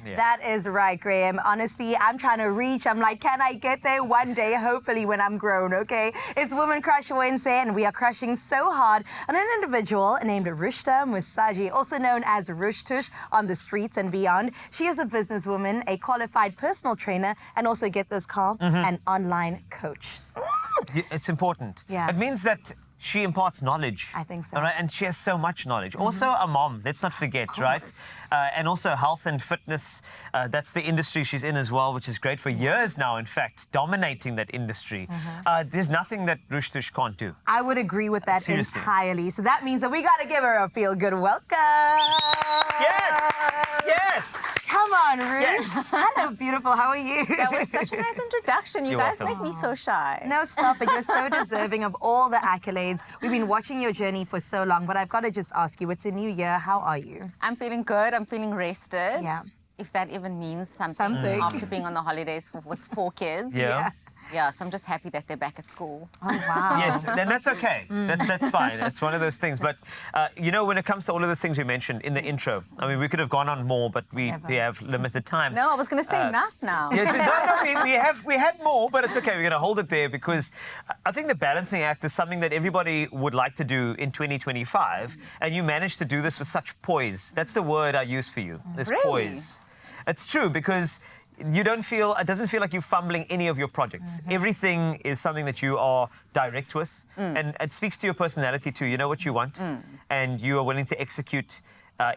Yeah. That is right, Graham. Honestly, I'm trying to reach. I'm like, can I get there one day? Hopefully when I'm grown, okay? It's Woman Crush Wednesday, and we are crushing so hard on an individual named Rushta Musaji, also known as Tush on the streets and beyond. She is a businesswoman, a qualified personal trainer, and also, get this, Carl, an online coach. It's important. Yeah. It means that she imparts knowledge. I think so. All right? And she has so much knowledge. Also a mom, let's not forget, right? And also health and fitness. That's the industry she's in as well, which is great for years now, in fact, dominating that industry. There's nothing that Tush can't do. I would agree with that Seriously. entirely. So that means that we got to give her a feel-good welcome. Yes! Yes! Come on, Rush. Yes. Hello, beautiful. How are you? That was such a nice introduction. You You're guys welcome. make me so shy. No, stop it. You're so deserving of all the accolades. We've been watching your journey for so long, but I've got to just ask you, it's a new year. How are you? I'm feeling good. I'm feeling rested. Yeah. If that even means something, Something. after being on the holidays with 4 kids. Yeah. Yeah, so I'm just happy that they're back at school. Oh, wow. Yes, then that's okay. That's fine. It's one of those things. But, when it comes to all of the things we mentioned in the intro, I mean, we could have gone on more, but we have limited time. No, I was going to say enough now. Yes, we had more, but it's okay. We're going to hold it there because I think the balancing act is something that everybody would like to do in 2025, and you managed to do this with such poise. That's the word I use for you. Is Really? poise. It's true because it doesn't feel like you're fumbling any of your projects. Everything is something that you are direct with, and it speaks to your personality too. You know what you want, and you are willing to execute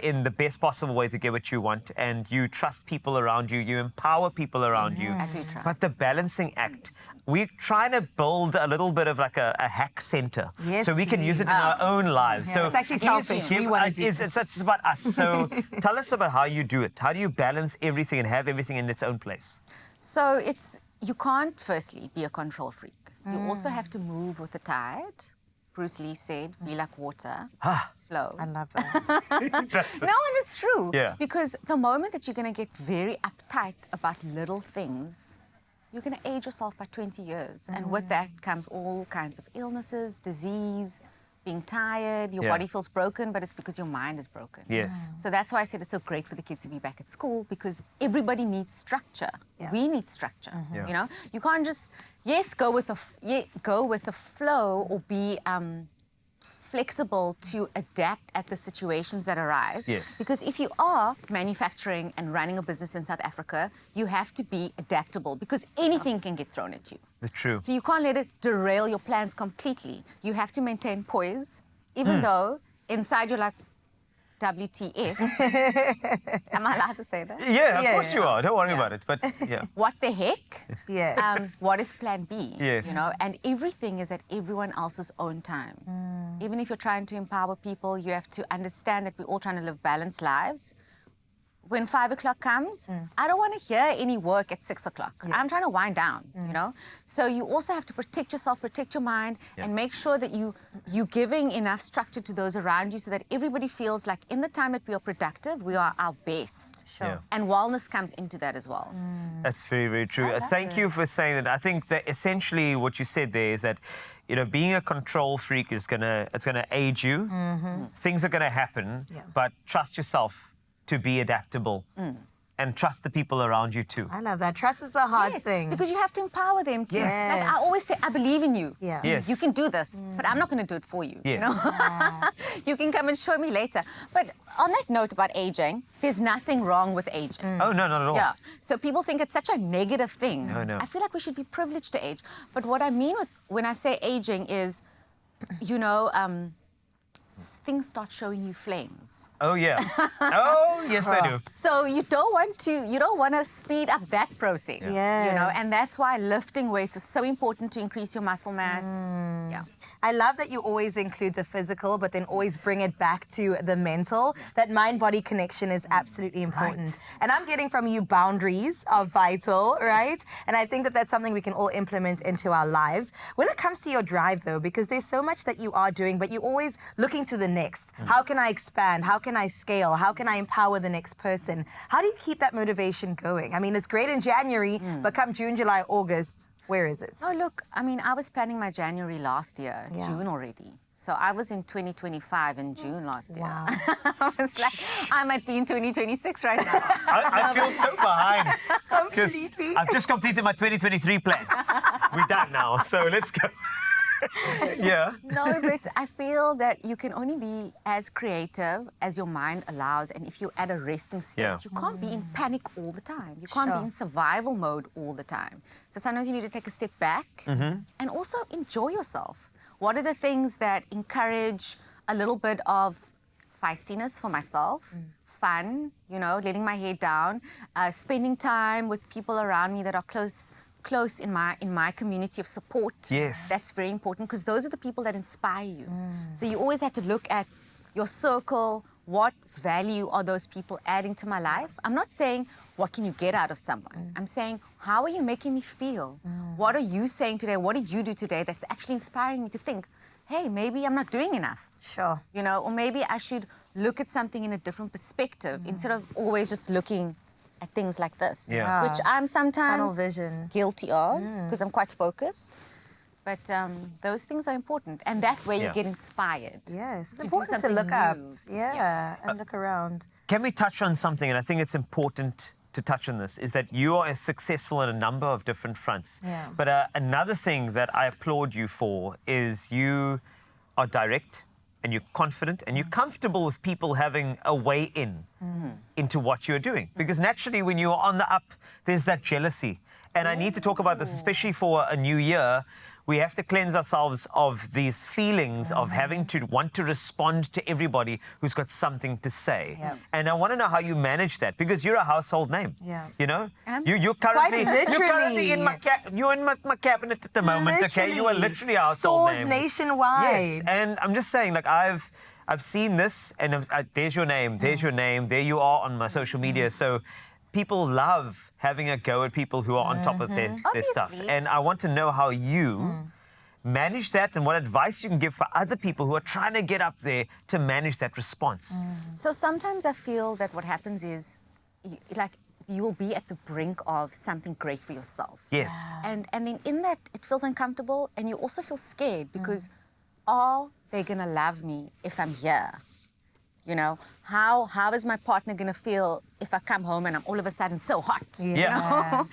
in the best possible way to get what you want, and you trust people around you, you empower people around you. I do try. But the balancing act, we're trying to build a little bit of like a hack center, Yes, so we can use it in our own lives. So It's actually selfish. We wanna do it's about us. So tell us about how you do it. How do you balance everything and have everything in its own place? So you can't firstly be a control freak. You also have to move with the tide. Bruce Lee said, be like water, flow. I love that. No, and it's true. Yeah. Because the moment that you're going to get very uptight about little things, you're going to age yourself by 20 years. And with that comes all kinds of illnesses, disease, being tired, your body feels broken, but it's because your mind is broken. Yes. So that's why I said it's so great for the kids to be back at school, because everybody needs structure. Yeah. We need structure. Yeah. You know, you can't just go with the flow or be flexible to adapt at the situations that arise. Yes. Because if you are manufacturing and running a business in South Africa, you have to be adaptable because anything can get thrown at you. The true. So you can't let it derail your plans completely. You have to maintain poise, even though inside you're like, WTF. Am I allowed to say that? Yeah, of course you are. Don't worry about it. But yeah. What the heck? Yes. What is plan B? Yes. You know, and everything is at everyone else's own time. Even if you're trying to empower people, you have to understand that we're all trying to live balanced lives. When 5 o'clock comes, I don't want to hear any work at 6 o'clock. I'm trying to wind down, you know? So you also have to protect yourself, protect your mind, and make sure that you're giving enough structure to those around you so that everybody feels like in the time that we are productive, we are our best. Sure. Yeah. And wellness comes into that as well. That's very, very true. I love Thank you for saying that. I think that essentially what you said there is that, being a control freak it's gonna age you. Things are gonna happen, but trust yourself to be adaptable and trust the people around you too. I love that. Trust is a hard thing. Because you have to empower them too. Yes. Like I always say, I believe in you. Yeah. Yes. You can do this, but I'm not going to do it for you. Yes. You know? You can come and show me later. But on that note about aging, there's nothing wrong with aging. Oh, no, not at all. Yeah. So people think it's such a negative thing. No. I feel like we should be privileged to age. But what I mean when I say aging is, things start showing you flames. Oh, yeah. Oh, yes, they do. So you don't want to speed up that process. Yes. You know, and that's why lifting weights is so important to increase your muscle mass. Yeah. I love that you always include the physical, but then always bring it back to the mental. That mind-body connection is absolutely important. Right. And I'm getting from you boundaries are vital, right? And I think that that's something we can all implement into our lives. When it comes to your drive, though, because there's so much that you are doing, but you're always looking to the next. How can I expand? How can I scale? How can I empower the next person? How do you keep that motivation going? I mean, it's great in January, but come June, July, August, Where is it? Oh, look, I mean, I was planning my January last year, Yeah. June already. So I was in 2025 in June last year. Wow. I was like, I might be in 2026 right now. I feel so behind. 'Cause Completely. I've just completed my 2023 plan. We're done now, so let's go. Yeah. No, but I feel that you can only be as creative as your mind allows. And if you're at a resting state, Yeah. you can't be in panic all the time. You can't Sure. be in survival mode all the time. So sometimes you need to take a step back and also enjoy yourself. What are the things that encourage a little bit of feistiness for myself? Fun, you know, letting my head down, spending time with people around me that are close in my community of support. Yes. That's very important because those are the people that inspire you. So you always have to look at your circle. What value are those people adding to my life? I'm not saying what can you get out of someone. I'm saying how are you making me feel? What are you saying today? What did you do today that's actually inspiring me to think, hey, maybe I'm not doing enough. Sure. You know, or maybe I should look at something in a different perspective instead of always just looking at things like this, Yeah. which I'm Tunnel sometimes vision. guilty of because I'm quite focused. But those things are important, and that way you Yeah. get inspired. Yes. It's To do important to something look up. new. Yeah, and look around. Can we touch on something, and I think it's important to touch on this, is that you are successful in a number of different fronts. Yeah. But another thing that I applaud you for is you are direct and you're confident and you're comfortable with people having a way in into what you're doing. Because naturally, when you're on the up, there's that jealousy. And I need to talk about this, especially for a new year. We have to cleanse ourselves of these feelings of having to want to respond to everybody who's got something to say. Yeah. And I want to know how you manage that, because you're a household name. Yeah. You know, Am? you're currently literally. in my cabinet at the moment. Okay, you are literally a household Stores name. nationwide. Yes, and I'm just saying, like I've seen this, and there's your name, there's your name, there you are on my social media. So people love having a go at people who are on top of their stuff. Obviously. And I want to know how you manage that and what advice you can give for other people who are trying to get up there to manage that response. So sometimes I feel that what happens is, you will be at the brink of something great for yourself. Yes. And then in that, it feels uncomfortable, and you also feel scared because are they gonna love me if I'm here? You know, how is my partner gonna feel if I come home and I'm all of a sudden so hot? Yeah.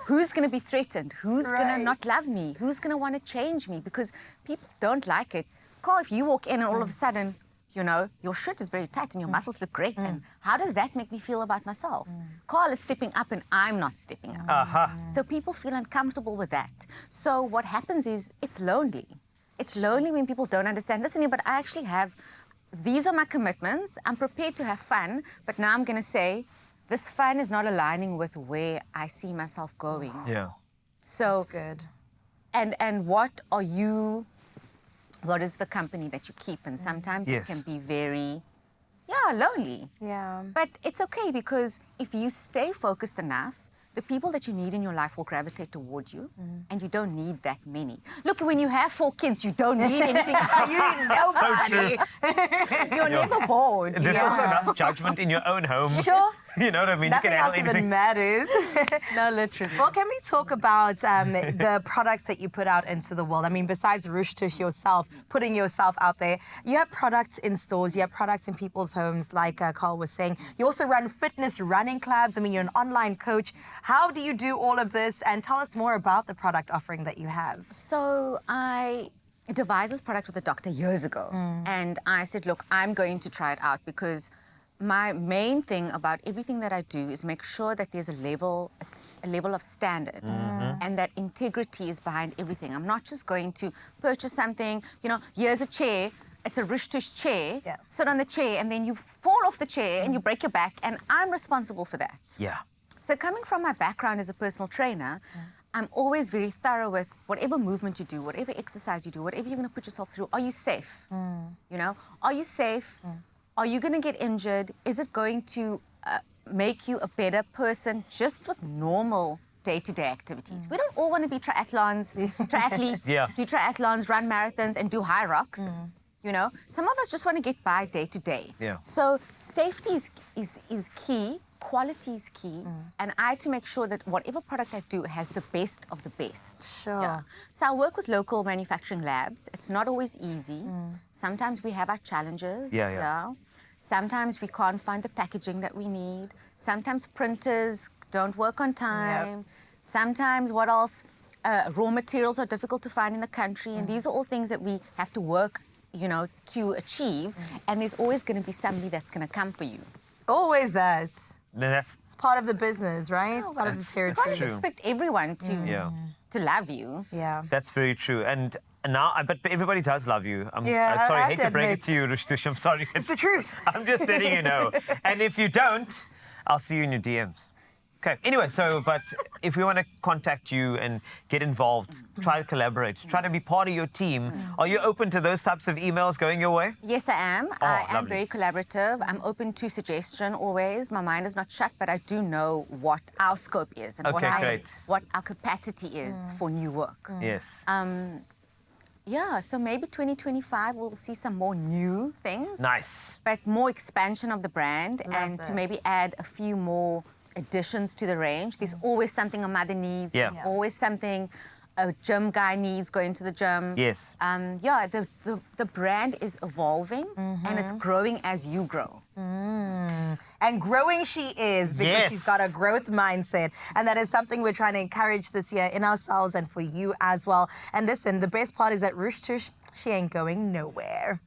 Who's gonna be threatened? Who's gonna Right. not love me? Who's gonna want to change me? Because people don't like it. Carl, if you walk in and all of a sudden, you know, your shirt is very tight and your muscles look great, and how does that make me feel about myself? Carl is stepping up and I'm not stepping up. Aha. So people feel uncomfortable with that. So what happens is it's lonely. It's lonely when people don't understand. Listen, but I actually have, these are my commitments. I'm prepared to have fun, but now I'm going to say this fun is not aligning with where I see myself going. Yeah. So, That's good. and what is the company that you keep? And sometimes Yes. it can be very, lonely. Yeah. But it's okay, because if you stay focused enough, the people that you need in your life will gravitate towards you, and you don't need that many. Look, when you have 4 kids, you don't need anything. You need nobody. You're never bored. There's also enough judgment in your own home. Sure. You know what I mean? Nothing you can else handle even anything. matters. No, literally. Well, can we talk about the products that you put out into the world? I mean, besides Tush yourself, putting yourself out there, you have products in stores, you have products in people's homes, like Carl was saying. You also run fitness running clubs. I mean, you're an online coach. How do you do all of this? And tell us more about the product offering that you have. So I devised this product with a doctor years ago. And I said, look, I'm going to try it out, because my main thing about everything that I do is make sure that there's a level of standard, and that integrity is behind everything. I'm not just going to purchase something, you know, here's a chair, it's a Tush chair, Yeah. sit on the chair, and then you fall off the chair and you break your back, and I'm responsible for that. Yeah. So coming from my background as a personal trainer, I'm always very thorough with whatever movement you do, whatever exercise you do, whatever you're going to put yourself through. Are you safe? You know, are you safe? Are you going to get injured? Is it going to make you a better person just with normal day-to-day activities? We don't all want to be triathletes, Yeah. do triathlons, run marathons, and do high rocks. You know, some of us just want to get by day to day. Yeah. So safety is key. quality is key, and I to make sure that whatever product I do has the best of the best. Sure. So I work with local manufacturing labs. It's not always easy. Sometimes we have our challenges. Yeah. Sometimes we can't find the packaging that we need. Sometimes printers don't work on time. Sometimes, what else? Raw materials are difficult to find in the country, and these are all things that we have to work, to achieve. And there's always going to be somebody that's going to come for you. Always that. That's It's part of the business, right? It's part of the You territory. can't expect everyone to love you. Yeah. That's very true. And now, but everybody does love you. I'm Yeah, sorry, I I hate have to to break admit. it to you, Tush. I'm sorry. It's the truth. I'm just letting you know. And if you don't, I'll see you in your DMs. Okay. Anyway, but if we want to contact you and get involved, try to collaborate, try to be part of your team, are you open to those types of emails going your way? Yes, I am. I am lovely. very collaborative. I'm open to suggestion always. My mind is not shut, but I do know what our scope is and Okay, great. what our capacity is for new work. Yes. Yeah, so maybe 2025 we'll see some more new things. Nice. But more expansion of the brand and to maybe this. add a few more additions to the range. There's always something a mother needs. Yeah. There's always something a gym guy needs going to the gym. Yes. The brand is evolving and it's growing as you grow. And growing she is because Yes. she's got a growth mindset. And that is something we're trying to encourage this year in ourselves and for you as well. And listen, the best part is that Tush, she ain't going nowhere.